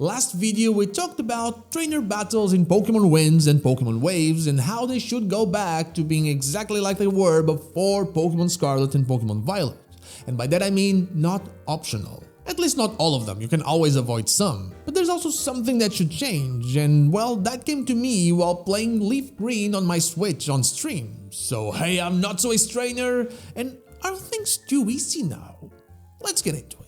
Last video we talked about trainer battles in Pokémon Winds and Pokémon Waves and how they should go back to being exactly like they were before Pokémon Scarlet and Pokémon Violet. And by that I mean not optional. At least not all of them, you can always avoid some. But there's also something that should change, and well, that came to me while playing Leaf Green on my Switch on stream. So hey, I'm not so ace trainer, and are things too easy now? Let's get into it.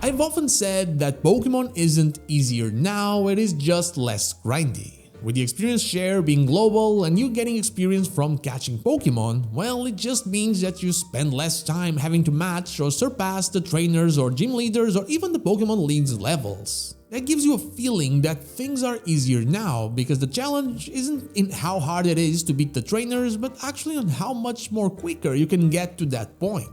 I've often said that Pokemon isn't easier now, it is just less grindy. With the experience share being global and you getting experience from catching Pokemon, well, it just means that you spend less time having to match or surpass the trainers or gym leaders or even the Pokemon League's levels. That gives you a feeling that things are easier now because the challenge isn't in how hard it is to beat the trainers, but actually on how much more quicker you can get to that point.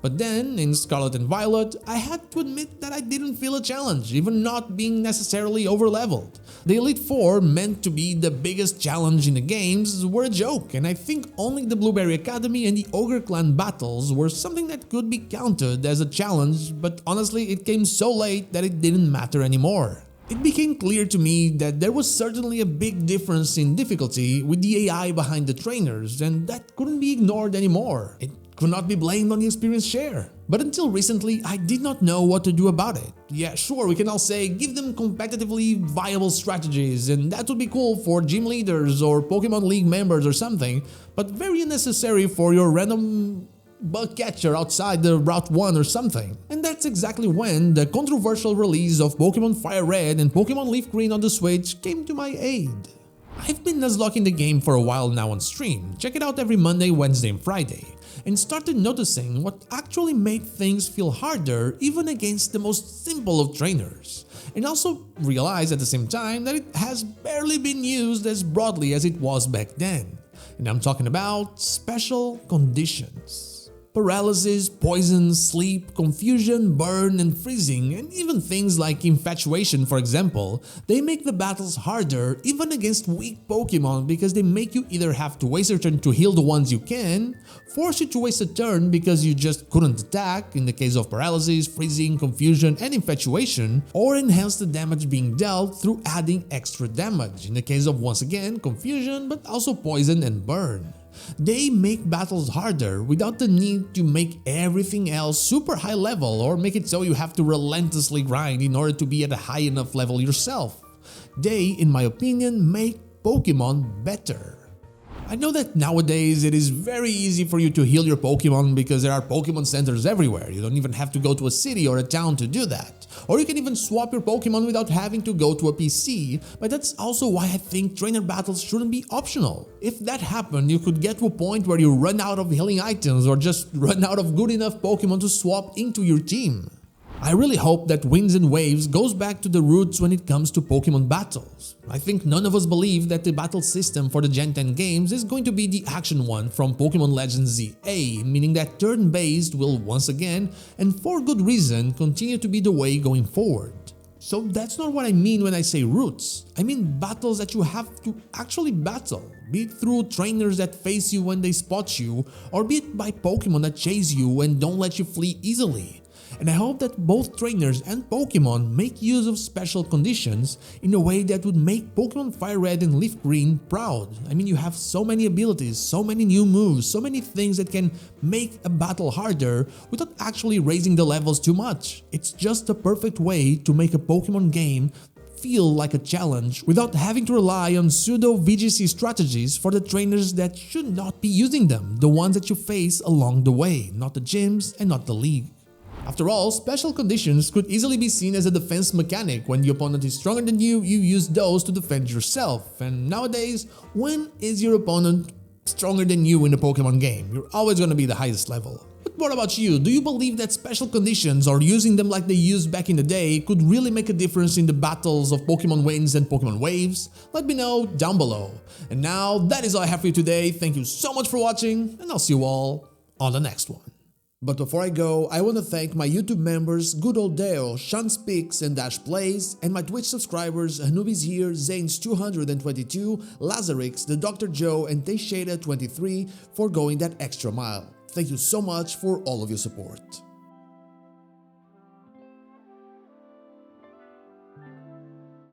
But then, in Scarlet and Violet, I had to admit that I didn't feel a challenge, even not being necessarily overleveled. The Elite Four, meant to be the biggest challenge in the games, were a joke, and I think only the Blueberry Academy and the Ogre Clan battles were something that could be counted as a challenge, but honestly it came so late that it didn't matter anymore. It became clear to me that there was certainly a big difference in difficulty with the AI behind the trainers, and that couldn't be ignored anymore. It could not be blamed on the experience share. But until recently, I did not know what to do about it. Yeah, sure, we can all say give them competitively viable strategies, and that would be cool for gym leaders or Pokemon League members or something, but very unnecessary for your random bug catcher outside the Route 1 or something. And that's exactly when the controversial release of Pokemon Fire Red and Pokemon Leaf Green on the Switch came to my aid. I've been nuzlocking the game for a while now on stream, check it out every Monday, Wednesday and Friday, and started noticing what actually made things feel harder even against the most simple of trainers. And also realized at the same time that it has barely been used as broadly as it was back then. And I'm talking about special conditions. Paralysis, poison, sleep, confusion, burn, and freezing, and even things like infatuation for example, they make the battles harder even against weak Pokemon because they make you either have to waste a turn to heal the ones you can, force you to waste a turn because you just couldn't attack in the case of paralysis, freezing, confusion, and infatuation, or enhance the damage being dealt through adding extra damage in the case of once again confusion but also poison and burn. They make battles harder without the need to make everything else super high level or make it so you have to relentlessly grind in order to be at a high enough level yourself. They, in my opinion, make Pokemon better. I know that nowadays it is very easy for you to heal your Pokemon because there are Pokemon centers everywhere. You don't even have to go to a city or a town to do that. Or you can even swap your Pokemon without having to go to a PC, but that's also why I think trainer battles shouldn't be optional. If that happened, you could get to a point where you run out of healing items or just run out of good enough Pokemon to swap into your team. I really hope that Winds and Waves goes back to the roots when it comes to Pokemon battles. I think none of us believe that the battle system for the Gen 10 games is going to be the action one from Pokemon Legends ZA, meaning that turn-based will once again, and for good reason, continue to be the way going forward. So that's not what I mean when I say roots. I mean battles that you have to actually battle, be it through trainers that face you when they spot you, or be it by Pokemon that chase you and don't let you flee easily. And I hope that both trainers and Pokemon make use of special conditions in a way that would make Pokemon Fire Red and Leaf Green proud. I mean, you have so many abilities, so many new moves, so many things that can make a battle harder without actually raising the levels too much. It's just the perfect way to make a Pokemon game feel like a challenge without having to rely on pseudo VGC strategies for the trainers that should not be using them, the ones that you face along the way, not the gyms and not the league. After all, special conditions could easily be seen as a defense mechanic. When the opponent is stronger than you, you use those to defend yourself. And nowadays, when is your opponent stronger than you in a Pokemon game? You're always going to be the highest level. But what about you? Do you believe that special conditions or using them like they used back in the day could really make a difference in the battles of Pokemon Winds and Pokemon Waves? Let me know down below. And now, that is all I have for you today. Thank you so much for watching, and I'll see you all on the next one. But before I go, I want to thank my YouTube members Good Old Deo, Sean Speaks and Dash Plays, and my Twitch subscribers Anubis Here, Zanes222, Lazarix, The Dr. Joe and Teixeira23 for going that extra mile. Thank you so much for all of your support.